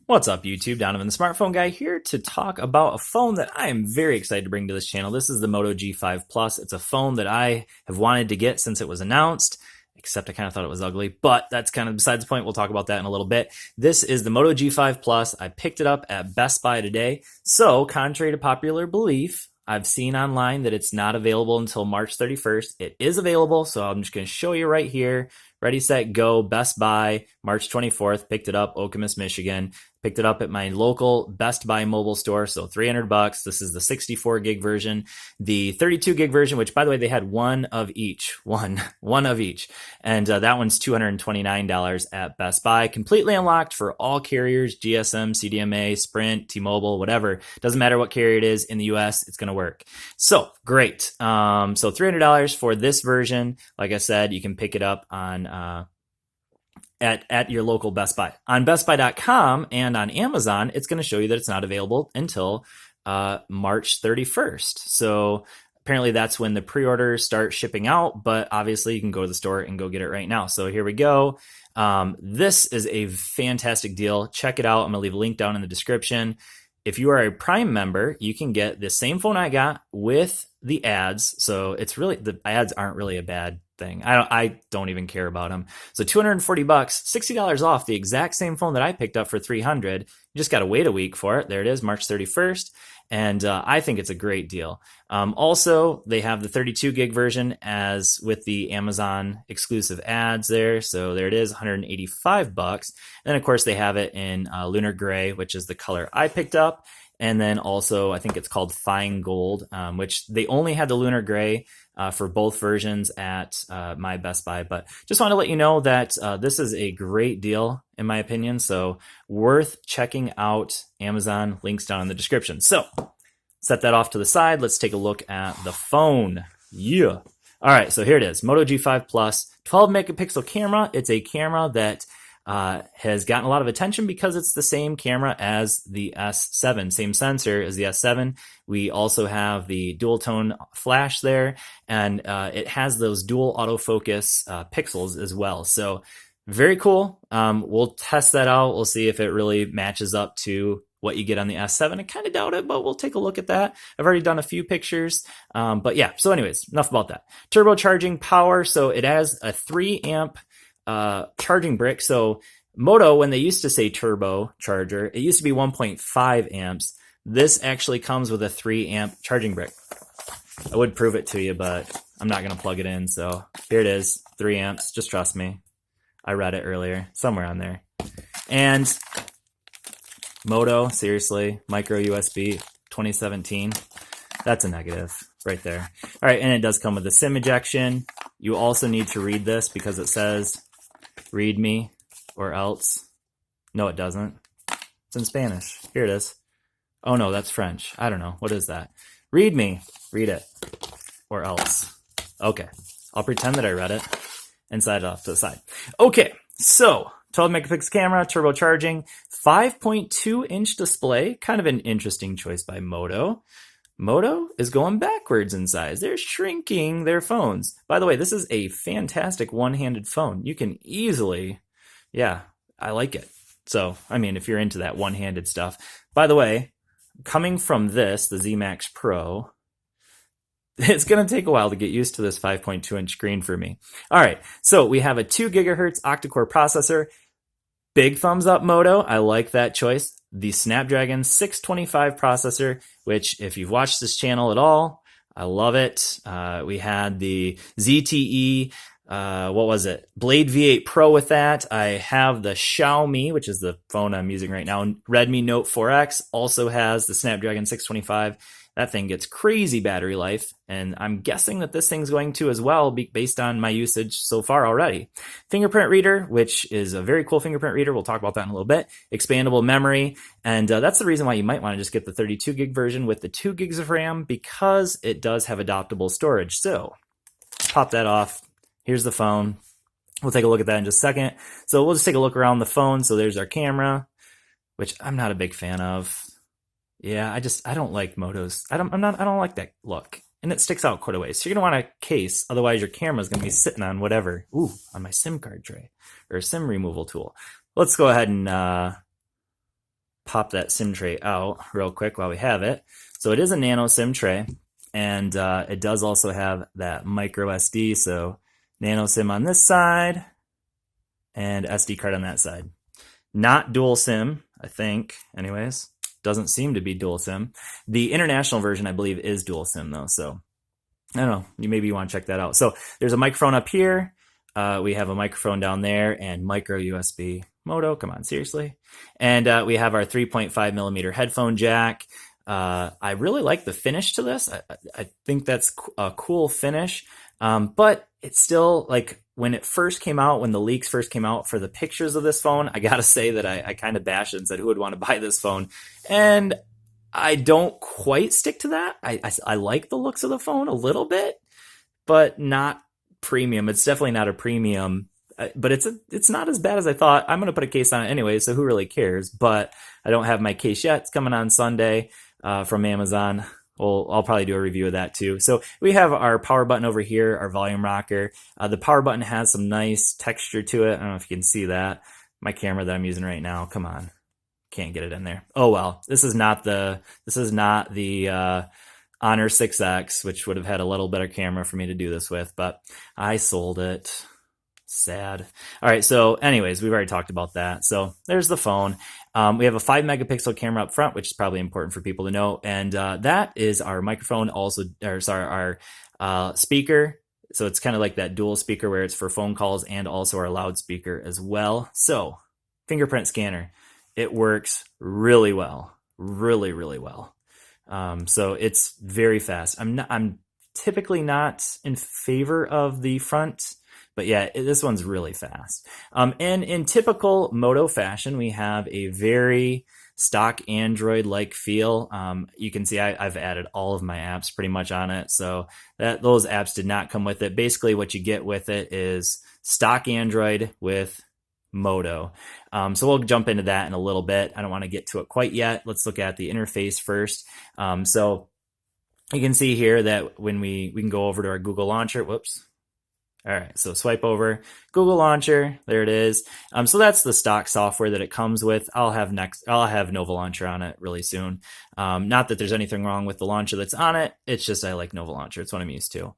What's up, YouTube? Donovan, the smartphone guy, here to talk about a phone that I am very excited to bring to this channel. This is the Moto G5 Plus. It's a phone that I have wanted to get since it was announced, except I kind of thought it was ugly, but that's kind of besides the point. We'll talk about that in a little bit. This is the Moto G5 Plus. I picked it up at Best Buy today. So, contrary to popular belief, I've seen online that it's not available until March 31st. It is available, so I'm just going to show you right here. Ready, set, go. Best Buy, March 24th. Picked it up, Okemos, Michigan. Picked it up at my local Best Buy mobile store, so $300. This is the 64 gig version. The 32 gig version, which by the way, they had one of each. One of each. And that one's $229 at Best Buy. Completely unlocked for all carriers, GSM, CDMA, Sprint, T-Mobile, whatever. Doesn't matter what carrier it is in the US, it's going to work. So, great. So $300 for this version. Like I said, you can pick it up on at your local Best Buy. On BestBuy.com and on Amazon, it's going to show you that it's not available until March 31st. So apparently that's when the pre-orders start shipping out, but obviously you can go to the store and go get it right now. So here we go. This is a fantastic deal. Check it out. I'm going to leave a link down in the description. If you are a Prime member, you can get the same phone I got with the ads. So it's really, the ads aren't really a bad thing. I don't even care about them. So $240, $60 off the exact same phone that I picked up for $300. You just got to wait a week for it. There it is, March 31st. And I think it's a great deal. Also, they have the 32 gig version as with the Amazon exclusive ads there. So there it is, $185. And of course, they have it in Lunar Gray, which is the color I picked up. And then also, I think it's called Fine Gold, which they only had the Lunar Gray for both versions at my Best Buy. But just want to let you know that this is a great deal, in my opinion. So worth checking out. Amazon, links down in the description. So set that off to the side. Let's take a look at the phone. Yeah. All right, so here it is. Moto G5 Plus, 12 megapixel camera. It's a camera that has gotten a lot of attention because it's the same camera as the S7, same sensor as the S7. We also have the dual tone flash there, and it has those dual autofocus pixels as well. So very cool. We'll test that out. We'll see if it really matches up to what you get on the S7. I kind of doubt it, but we'll take a look at that. I've already done a few pictures. But yeah, so anyways, enough about that. Turbocharging power. So it has a 3 amp charging brick. So Moto, when they used to say turbo charger, it used to be 1.5 amps. This actually comes with a 3 amp charging brick. I would prove it to you, but I'm not going to plug it in. So here it is, 3 amps. Just trust me. I read it earlier, somewhere on there. And Moto, seriously, micro USB 2017. That's a negative right there. All right, and it does come with a SIM ejection. You also need to read this because it says read me or else. No, it doesn't. It's in Spanish. Here it is. Oh no, that's French. I don't know. What is that? Read me. Read it. Or else. Okay. I'll pretend that I read it and set it off to the side. Okay. So 12 megapixel camera, turbocharging, 5.2 inch display. Kind of an interesting choice by Moto. Moto is going backwards in size. They're shrinking their phones. By the way, this is a fantastic one-handed phone. You can easily, yeah, I like it. So, I mean, if you're into that one-handed stuff. By the way, coming from this, the Z Max Pro, it's going to take a while to get used to this 5.2 inch screen for me. All right, so we have a 2 gigahertz octa-core processor. Big thumbs up, Moto. I like that choice. The Snapdragon 625 processor, which if you've watched this channel at all, I love it. We had the ZTE, what was it? Blade V8 Pro with that. I have the Xiaomi, which is the phone I'm using right now. Redmi Note 4X also has the Snapdragon 625. That thing gets crazy battery life, and I'm guessing that this thing's going to as well, based on my usage so far already. Fingerprint reader, which is a very cool fingerprint reader. We'll talk about that in a little bit. Expandable memory, and that's the reason why you might want to just get the 32 gig version with the 2 gigs of RAM, because it does have adaptable storage. So pop that off. Here's the phone. We'll take a look at that in just a second. So we'll just take a look around the phone. So there's our camera, which I'm not a big fan of. Yeah, I don't like Motos. I don't like that look. And it sticks out quite a ways. So you're gonna want a case, otherwise your camera's gonna be sitting on whatever. Ooh, on my SIM card tray or a SIM removal tool. Let's go ahead and pop that SIM tray out real quick while we have it. So it is a nano SIM tray, and it does also have that micro SD. So nano SIM on this side and SD card on that side. Not dual SIM, I think, anyways. Doesn't seem to be dual SIM. The international version, I believe, is dual SIM, though. So I don't know. Maybe you want to check that out. So there's a microphone up here. We have a microphone down there and micro USB. Moto, come on, seriously. And we have our 3.5 millimeter headphone jack. I really like the finish to this. I think that's a cool finish. But it's still like when it first came out, when the leaks first came out for the pictures of this phone, I gotta say that I kind of bashed it and said, who would want to buy this phone? And I don't quite stick to that. I like the looks of the phone a little bit, but not premium. It's definitely not a premium, but it's not as bad as I thought. I'm going to put a case on it anyway, so who really cares? But I don't have my case yet. It's coming on Sunday from Amazon. I'll probably do a review of that too. So we have our power button over here, our volume rocker. The power button has some nice texture to it. I don't know if you can see that. My camera that I'm using right now, come on, can't get it in there. Oh well, this is not the Honor 6X, which would have had a little better camera for me to do this with, but I sold it. Sad. All right, so anyways, we've already talked about that. So there's the phone. We have a 5 megapixel camera up front, which is probably important for people to know. And that is our microphone, also, or sorry, our speaker. So it's kind of like that dual speaker where it's for phone calls and also our loudspeaker as well. So fingerprint scanner, it works really well, really, really well. So it's very fast. I'm typically not in favor of the front, but yeah, this one's really fast. And in typical Moto fashion, we have a very stock Android-like feel. You can see I've added all of my apps pretty much on it. So those apps did not come with it. Basically what you get with it is stock Android with Moto. So we'll jump into that in a little bit. I don't want to get to it quite yet. Let's look at the interface first. So you can see here that when we can go over to our Google launcher. Whoops. All right, so swipe over Google launcher. There it is. So that's the stock software that it comes with. I'll have Nova Launcher on it really soon. Not that there's anything wrong with the launcher that's on it. It's just I like Nova Launcher. It's what I'm used to.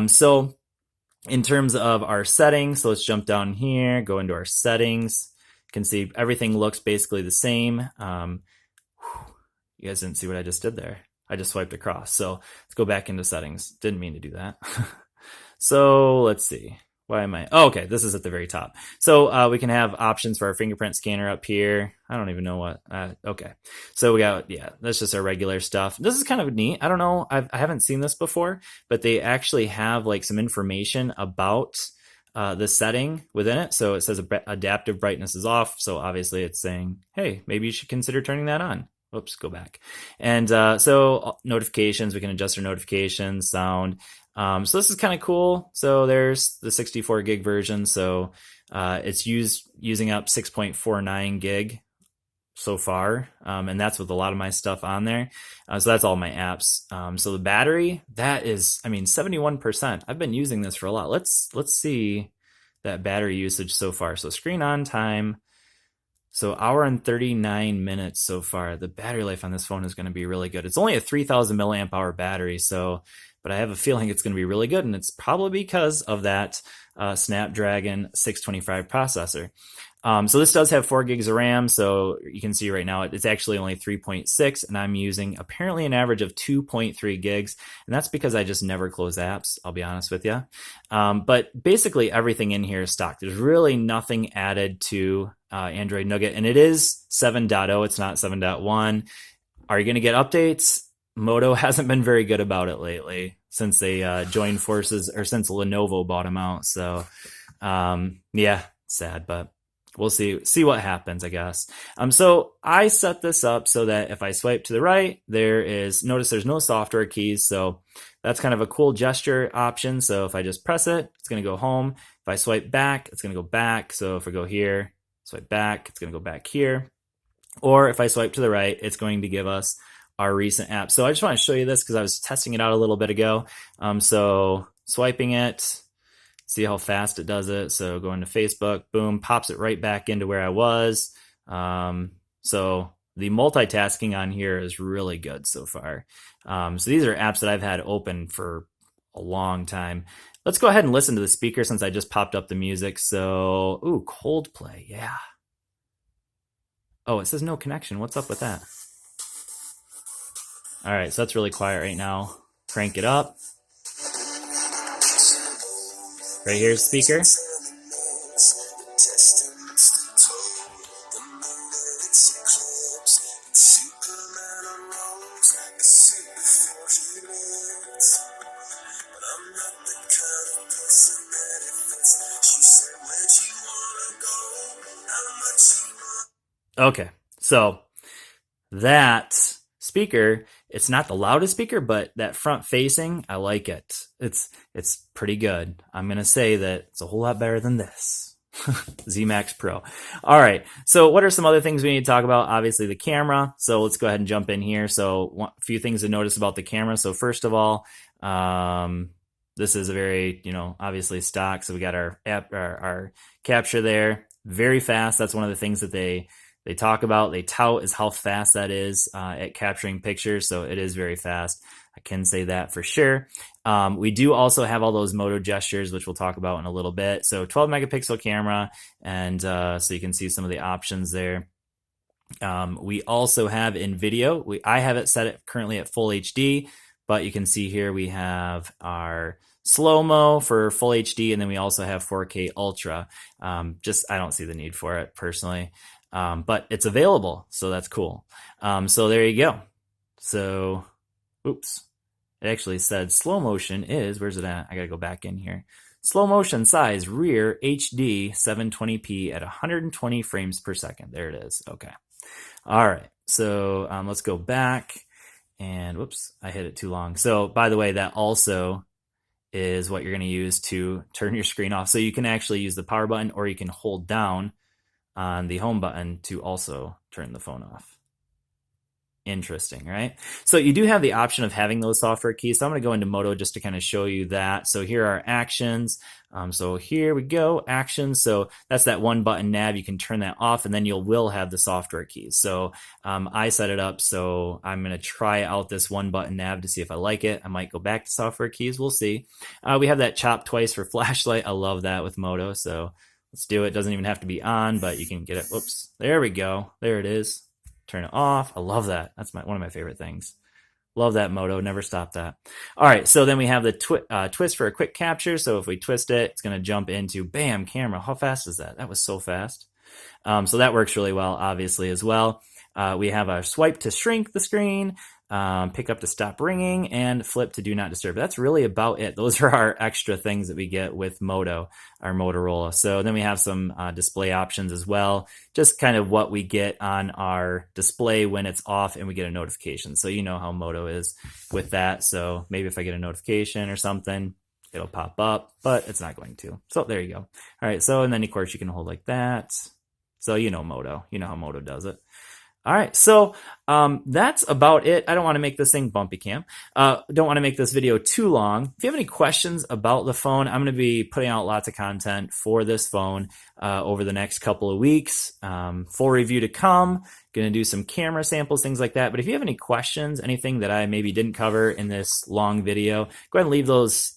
So in terms of our settings, so let's jump down here, go into our settings. You can see everything looks basically the same. You guys didn't see what I just did there. I just swiped across. So let's go back into settings. Didn't mean to do that. So let's see. Why am I? Oh, okay, this is at the very top. So we can have options for our fingerprint scanner up here. I don't even know what. Okay, so we got, yeah, that's just our regular stuff. This is kind of neat. I don't know. I haven't seen this before, but they actually have like some information about the setting within it. So it says adaptive brightness is off. So obviously it's saying, hey, maybe you should consider turning that on. Oops, go back. And so notifications, we can adjust our notifications, sound. So this is kind of cool. So there's the 64 gig version. So it's using up 6.49 gig so far. And that's with a lot of my stuff on there. So that's all my apps. So the battery, that is, I mean, 71%. I've been using this for a lot. Let's see that battery usage so far. So screen on time. So hour and 39 minutes so far. The battery life on this phone is going to be really good. It's only a 3000 milliamp hour battery. So, but I have a feeling it's going to be really good. And it's probably because of that Snapdragon 625 processor. So this does have 4 gigs of RAM. So you can see right now it's actually only 3.6, and I'm using apparently an average of 2.3 gigs. And that's because I just never close apps, I'll be honest with you. But basically everything in here is stock. There's really nothing added to Android Nougat, and it is 7.0. It's not 7.1. Are you going to get updates? Moto hasn't been very good about it lately since they joined forces, or since Lenovo bought them out. So yeah, sad, but we'll see what happens, I guess. So I set this up so that if I swipe to the right, notice there's no software keys. So that's kind of a cool gesture option. So if I just press it, it's going to go home. If I swipe back, it's going to go back. So if I go here, swipe back, it's going to go back here. Or if I swipe to the right, it's going to give us our recent apps. So I just want to show you this because I was testing it out a little bit ago. So swiping it, see how fast it does it. So go into Facebook, boom, pops it right back into where I was. So the multitasking on here is really good so far. So these are apps that I've had open for a long time. Let's go ahead and listen to the speaker since I just popped up the music. So, ooh, Coldplay, yeah. Oh, it says no connection. What's up with that? All right, so that's really quiet right now. Crank it up. Right here's speaker. Okay, so that speaker, it's not the loudest speaker, but that front facing, I like it. It's pretty good. I'm gonna say that it's a whole lot better than this. Z Max Pro. All right, so what are some other things we need to talk about? Obviously the camera, so let's go ahead and jump in here. So a few things to notice about the camera. So first of all, this is a very, obviously stock. So we got our app, our capture there, very fast. That's one of the things that they talk about, they tout is how fast that is at capturing pictures. So it is very fast. I can say that for sure. We do also have all those Moto gestures, which we'll talk about in a little bit. So 12 megapixel camera, and so you can see some of the options there. We also have in video, I have it set currently at full HD, but you can see here we have our slow-mo for full HD, and then we also have 4K Ultra. I don't see the need for it personally. But it's available, so that's cool. So there you go. So, oops, it actually said slow motion is, where's it at? I gotta go back in here. Slow motion size rear HD 720p at 120 frames per second. There it is. Okay. All right. So let's go back and whoops, I hit it too long. So by the way, that also is what you're going to use to turn your screen off. So you can actually use the power button, or you can hold down on the home button to also turn the phone off. Interesting, right? So you do have the option of having those software keys. So I'm going to go into Moto just to kind of show you that. So here are actions. So here we go, actions. So that's that one button nav. You can turn that off, and then you will have the software keys. So I set it up, so I'm going to try out this one button nav to see if I like it. I might go back to software keys. We'll see. We have that chop twice for flashlight. I love that with Moto. So let's do it. Doesn't even have to be on, but you can get it. Whoops. There we go. There it is. Turn it off. I love that. That's one of my favorite things. Love that Moto. Never stop that. All right. So then we have the twist for a quick capture. So if we twist it, it's going to jump into bam, camera. How fast is that? That was so fast. So that works really well, obviously, as well. We have our swipe to shrink the screen, pick up to stop ringing, and flip to do not disturb. That's really about it. Those are our extra things that we get with Moto, our Motorola. So then we have some display options as well, just kind of what we get on our display when it's off and we get a notification. So you know how Moto is with that. So maybe if I get a notification or something, it'll pop up, but it's not going to. So there you go. All right. So, and then of course you can hold like that. So you know Moto, you know how Moto does it. All right, so that's about it. I don't want to make this thing bumpy cam. Don't want to make this video too long. If you have any questions about the phone, I'm going to be putting out lots of content for this phone over the next couple of weeks. Full review to come. Going to do some camera samples, things like that. But if you have any questions, anything that I maybe didn't cover in this long video, go ahead and leave those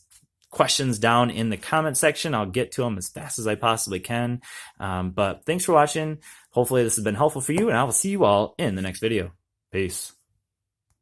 questions down in the comment section. I'll get to them as fast as I possibly can. But thanks for watching. Hopefully this has been helpful for you, and I will see you all in the next video. Peace.